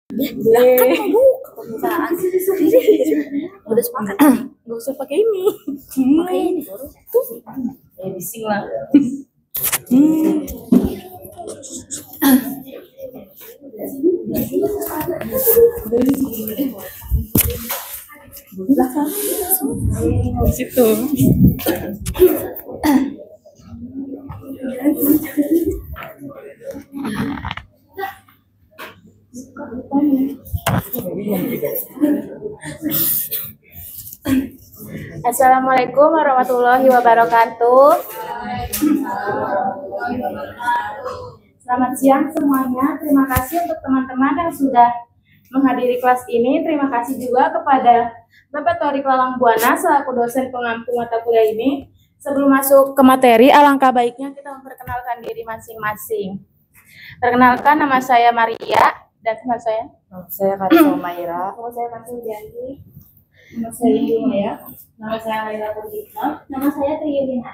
Kan mau buka udah sepakat. Gak usah pakai ini. Pakai ini baru. Bising lah. Di situ. Assalamualaikum warahmatullahi wabarakatuh. Selamat siang semuanya. Terima kasih untuk teman-teman yang sudah menghadiri kelas ini. Terima kasih juga kepada Bapak Torik Lalang Buana selaku dosen pengampu mata kuliah ini. Sebelum masuk ke materi, alangkah baiknya kita memperkenalkan diri masing-masing. Perkenalkan, nama saya Maria dan nama saya Katsuma Maira. Nama saya Katsuma Janti. Nama saya Indi Maya. Nama saya Laila Putita. Nama saya Triyudina.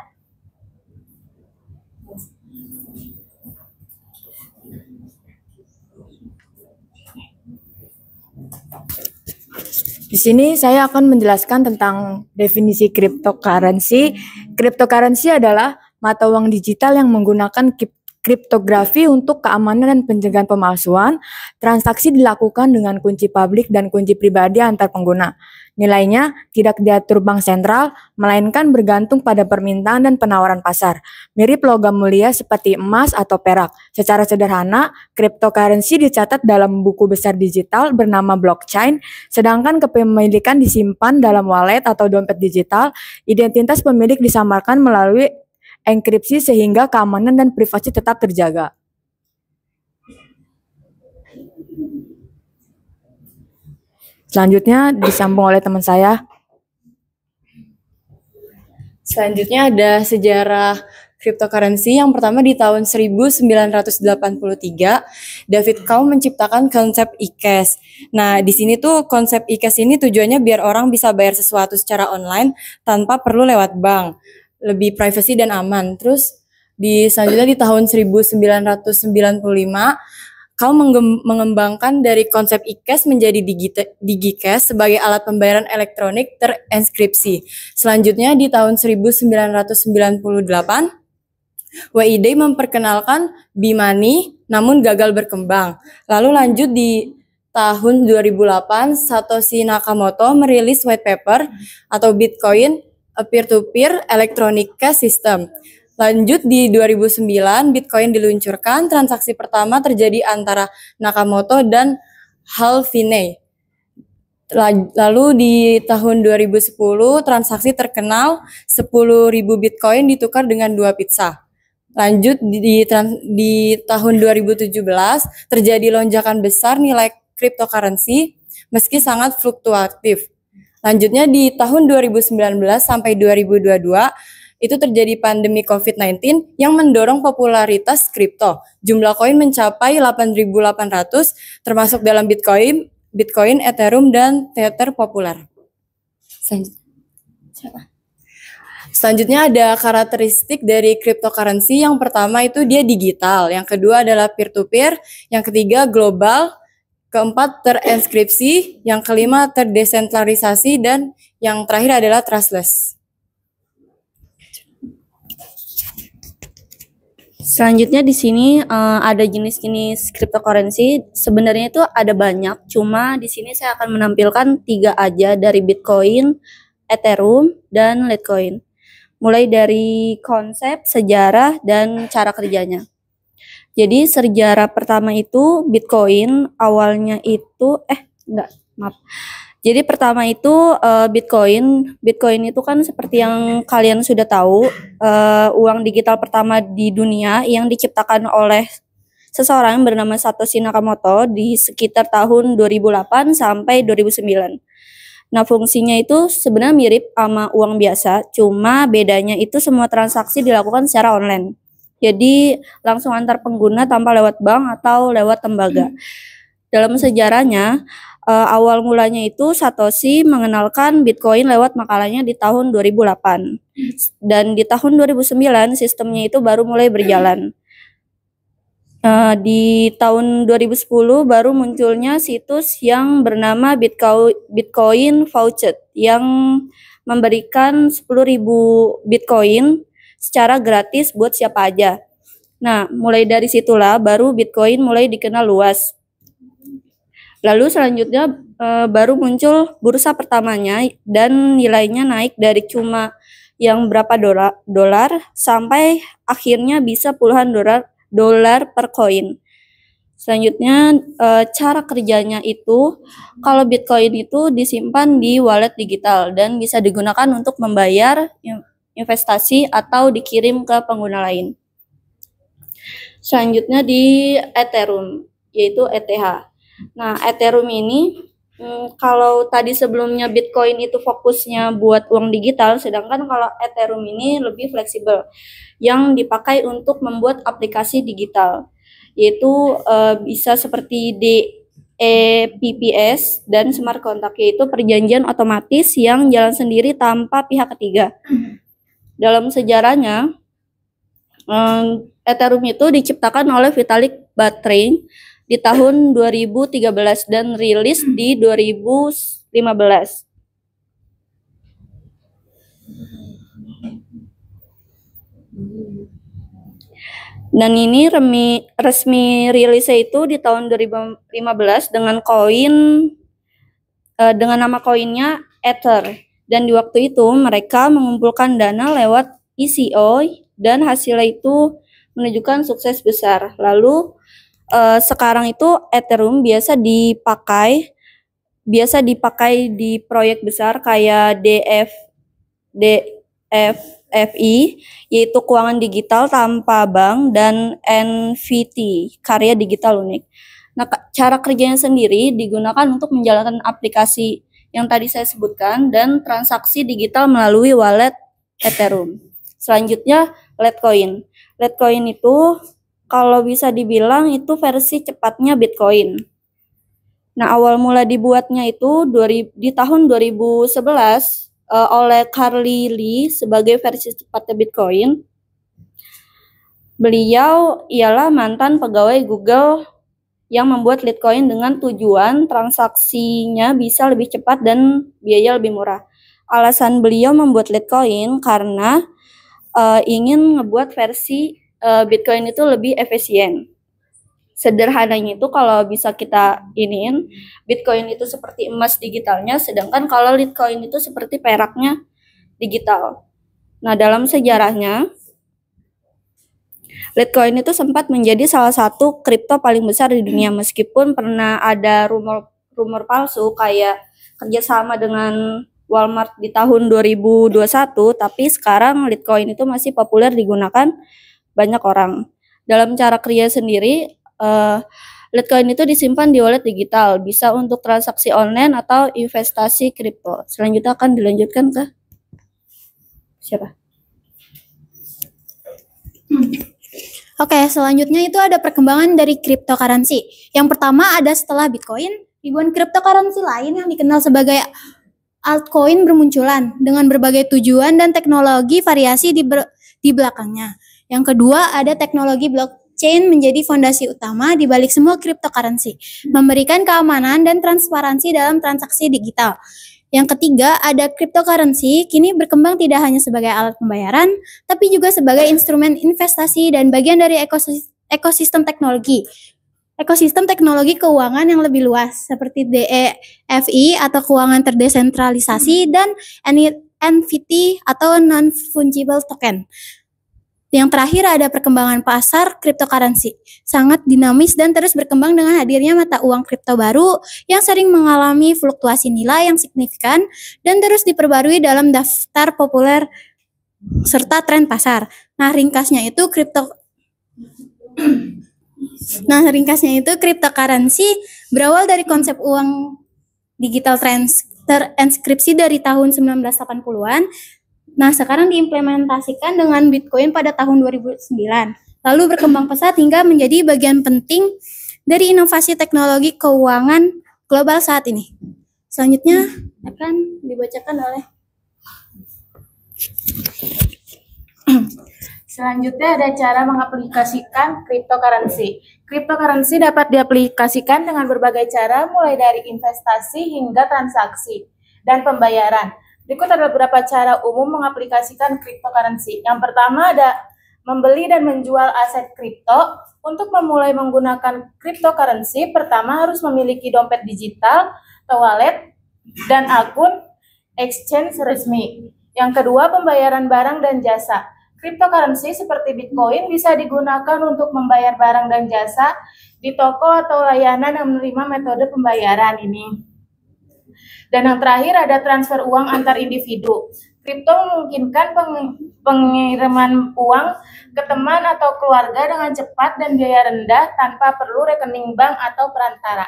Di sini saya akan menjelaskan tentang definisi cryptocurrency. Cryptocurrency adalah mata uang digital yang menggunakan kriptografi untuk keamanan dan pencegahan pemalsuan. Transaksi dilakukan dengan kunci publik dan kunci pribadi antar pengguna. Nilainya tidak diatur bank sentral, melainkan bergantung pada permintaan dan penawaran pasar. Mirip logam mulia seperti emas atau perak. Secara sederhana, cryptocurrency dicatat dalam buku besar digital bernama blockchain, sedangkan kepemilikan disimpan dalam wallet atau dompet digital. Identitas pemilik disamarkan melalui enkripsi sehingga keamanan dan privasi tetap terjaga. Selanjutnya disambung oleh teman saya. Selanjutnya ada sejarah cryptocurrency. Yang pertama di tahun 1983, David Kaw menciptakan konsep e-cash. Nah, di sini tuh konsep e-cash ini tujuannya biar orang bisa bayar sesuatu secara online tanpa perlu lewat bank. Lebih privacy dan aman. Terus selanjutnya di tahun 1995, Kaw mengembangkan dari konsep e-cash menjadi DigiCash sebagai alat pembayaran elektronik terenkripsi. Selanjutnya di tahun 1998, WID memperkenalkan B-Money namun gagal berkembang. Lalu lanjut di tahun 2008, Satoshi Nakamoto merilis white paper atau Bitcoin, a peer-to-peer electronic cash system. Lanjut di 2009, Bitcoin diluncurkan. Transaksi pertama terjadi antara Nakamoto dan Hal Finney. Lalu di tahun 2010, transaksi terkenal 10.000 Bitcoin ditukar dengan 2 pizza. Lanjut di tahun 2017, terjadi lonjakan besar nilai cryptocurrency meski sangat fluktuatif. Lanjutnya di tahun 2019 sampai 2022, itu terjadi pandemi COVID-19 yang mendorong popularitas kripto. Jumlah koin mencapai 8.800, termasuk dalam Bitcoin, Ethereum, dan Tether populer. Selanjutnya ada karakteristik dari cryptocurrency. Yang pertama itu dia digital, yang kedua adalah peer-to-peer, yang ketiga global, keempat terenkripsi, yang kelima terdesentralisasi, dan yang terakhir adalah trustless. Selanjutnya di sini ada jenis-jenis cryptocurrency. Sebenarnya itu ada banyak, cuma di sini saya akan menampilkan 3 aja dari Bitcoin, Ethereum, dan Litecoin. Mulai dari konsep, sejarah, dan cara kerjanya. Jadi sejarah pertama itu Bitcoin awalnya itu Jadi pertama itu Bitcoin itu kan seperti yang kalian sudah tahu, uang digital pertama di dunia yang diciptakan oleh seseorang yang bernama Satoshi Nakamoto di sekitar tahun 2008 sampai 2009. Nah, fungsinya itu sebenarnya mirip sama uang biasa, cuma bedanya itu semua transaksi dilakukan secara online. Jadi langsung antar pengguna tanpa lewat bank atau lewat tembaga. Dalam sejarahnya, awal mulanya itu Satoshi mengenalkan Bitcoin lewat makalahnya di tahun 2008. Dan di tahun 2009 sistemnya itu baru mulai berjalan. Di tahun 2010 baru munculnya situs yang bernama Bitcoin Voucher yang memberikan 10.000 Bitcoin secara gratis buat siapa aja. Nah, mulai dari situlah baru Bitcoin mulai dikenal luas. Lalu selanjutnya baru muncul bursa pertamanya dan nilainya naik dari cuma yang berapa dolar sampai akhirnya bisa puluhan dolar per koin. Selanjutnya cara kerjanya itu kalau Bitcoin itu disimpan di wallet digital dan bisa digunakan untuk membayar investasi atau dikirim ke pengguna lain. Selanjutnya di Ethereum yaitu ETH. Nah, Ethereum ini kalau tadi sebelumnya Bitcoin itu fokusnya buat uang digital, sedangkan kalau Ethereum ini lebih fleksibel yang dipakai untuk membuat aplikasi digital, yaitu bisa seperti DEPPS dan smart contract, yaitu perjanjian otomatis yang jalan sendiri tanpa pihak ketiga. Dalam sejarahnya, Ethereum itu diciptakan oleh Vitalik Buterin di tahun 2013 dan rilis di 2015. Dan ini resmi rilisnya itu di tahun 2015 dengan dengan nama koinnya Ether. Dan di waktu itu mereka mengumpulkan dana lewat ICO dan hasilnya itu menunjukkan sukses besar. Lalu sekarang itu Ethereum biasa dipakai di proyek besar kayak DFFI, yaitu keuangan digital tanpa bank, dan NFT, karya digital unik. Nah, cara kerjanya sendiri digunakan untuk menjalankan aplikasi yang tadi saya sebutkan dan transaksi digital melalui wallet Ethereum. Selanjutnya, Litecoin. Litecoin itu kalau bisa dibilang itu versi cepatnya Bitcoin. Nah, awal mula dibuatnya itu di tahun 2011 oleh Carly Lee sebagai versi cepatnya Bitcoin. Beliau ialah mantan pegawai Google yang membuat Litecoin dengan tujuan transaksinya bisa lebih cepat dan biaya lebih murah. Alasan beliau membuat Litecoin karena ingin ngebuat versi Bitcoin itu lebih efisien. Sederhananya itu kalau bisa kita iniin, Bitcoin itu seperti emas digitalnya, sedangkan kalau Litecoin itu seperti peraknya digital. Nah, dalam sejarahnya, Litecoin itu sempat menjadi salah satu kripto paling besar di dunia, meskipun pernah ada rumor palsu kayak kerjasama dengan Walmart di tahun 2021, tapi sekarang Litecoin itu masih populer digunakan banyak orang. Dalam cara kerja sendiri, Litecoin itu disimpan di wallet digital, bisa untuk transaksi online atau investasi kripto. Selanjutnya akan dilanjutkan ke siapa? Oke, selanjutnya itu ada perkembangan dari cryptocurrency. Yang pertama ada setelah Bitcoin, ribuan cryptocurrency lain yang dikenal sebagai altcoin bermunculan dengan berbagai tujuan dan teknologi variasi di belakangnya. Yang kedua, ada teknologi blockchain menjadi fondasi utama di balik semua cryptocurrency, memberikan keamanan dan transparansi dalam transaksi digital. Yang ketiga, ada cryptocurrency kini berkembang tidak hanya sebagai alat pembayaran, tapi juga sebagai instrumen investasi dan bagian dari ekosistem teknologi. Ekosistem teknologi keuangan yang lebih luas, seperti DEFI atau keuangan terdesentralisasi dan NFT atau non-fungible token. Yang terakhir ada perkembangan pasar cryptocurrency, sangat dinamis dan terus berkembang dengan hadirnya mata uang kripto baru yang sering mengalami fluktuasi nilai yang signifikan dan terus diperbarui dalam daftar populer serta tren pasar. Nah, ringkasnya itu cryptocurrency berawal dari konsep uang digital terinskripsi dari tahun 1980-an. Nah, sekarang diimplementasikan dengan Bitcoin pada tahun 2009. Lalu berkembang pesat hingga menjadi bagian penting dari inovasi teknologi keuangan global saat ini. Selanjutnya akan dibacakan oleh Selanjutnya ada cara mengaplikasikan cryptocurrency. Cryptocurrency dapat diaplikasikan dengan berbagai cara, mulai dari investasi hingga transaksi dan pembayaran. Berikut ada beberapa cara umum mengaplikasikan cryptocurrency. Yang pertama ada membeli dan menjual aset kripto. Untuk memulai menggunakan cryptocurrency, pertama harus memiliki dompet digital atau wallet dan akun exchange resmi. Yang kedua, pembayaran barang dan jasa. Cryptocurrency seperti Bitcoin bisa digunakan untuk membayar barang dan jasa di toko atau layanan yang menerima metode pembayaran ini. Dan yang terakhir ada transfer uang antar individu. Kripto memungkinkan pengiriman uang ke teman atau keluarga dengan cepat dan biaya rendah tanpa perlu rekening bank atau perantara.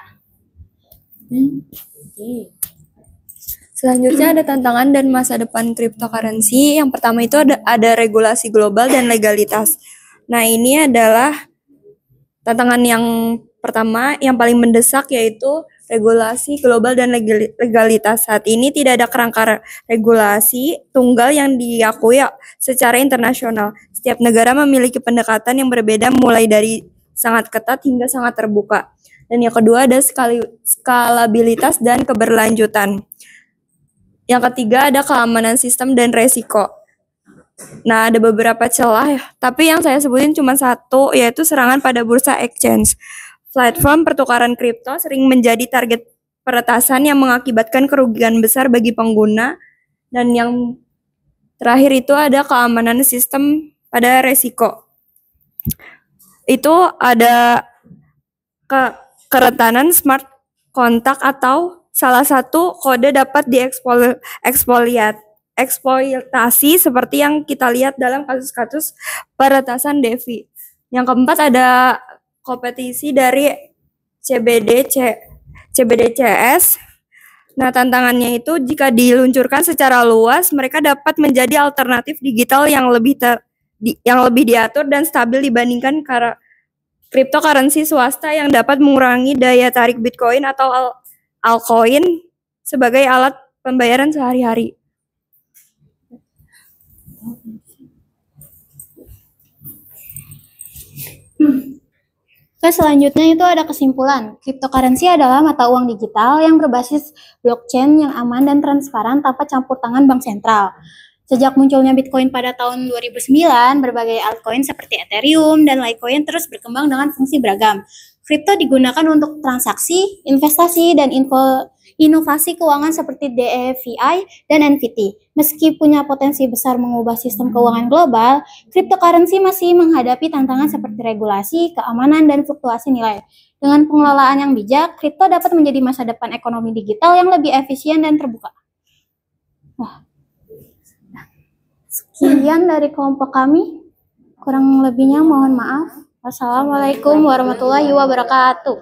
Selanjutnya ada tantangan dan masa depan cryptocurrency. Yang pertama itu ada regulasi global dan legalitas. Nah, ini adalah tantangan yang pertama yang paling mendesak, yaitu regulasi global dan legalitas. Saat ini tidak ada kerangka regulasi tunggal yang diakui secara internasional. Setiap negara memiliki pendekatan yang berbeda, mulai dari sangat ketat hingga sangat terbuka. Dan yang kedua ada skalabilitas dan keberlanjutan. Yang ketiga ada keamanan sistem dan resiko. Nah, ada beberapa celah, tapi yang saya sebutin cuma satu, yaitu serangan pada bursa exchange. Platform pertukaran kripto sering menjadi target peretasan yang mengakibatkan kerugian besar bagi pengguna. Dan yang terakhir itu ada keamanan sistem pada resiko. Itu ada kerentanan smart contract atau salah satu kode dapat eksploitasi seperti yang kita lihat dalam kasus-kasus peretasan DeFi. Yang keempat ada kompetisi dari CBDCs. Nah, tantangannya itu jika diluncurkan secara luas, mereka dapat menjadi alternatif digital yang lebih diatur dan stabil dibandingkan cryptocurrency swasta yang dapat mengurangi daya tarik Bitcoin atau altcoin sebagai alat pembayaran sehari-hari. Oke, selanjutnya itu ada kesimpulan. Cryptocurrency adalah mata uang digital yang berbasis blockchain yang aman dan transparan tanpa campur tangan bank sentral. Sejak munculnya Bitcoin pada tahun 2009, berbagai altcoin seperti Ethereum dan Litecoin terus berkembang dengan fungsi beragam. Kripto digunakan untuk transaksi, investasi, dan inovasi keuangan seperti DeFi dan NFT. Meski punya potensi besar mengubah sistem keuangan global, cryptocurrency masih menghadapi tantangan seperti regulasi, keamanan, dan fluktuasi nilai. Dengan pengelolaan yang bijak, kripto dapat menjadi masa depan ekonomi digital yang lebih efisien dan terbuka. Sekian dari kelompok kami. Kurang lebihnya mohon maaf. Wassalamualaikum warahmatullahi wabarakatuh.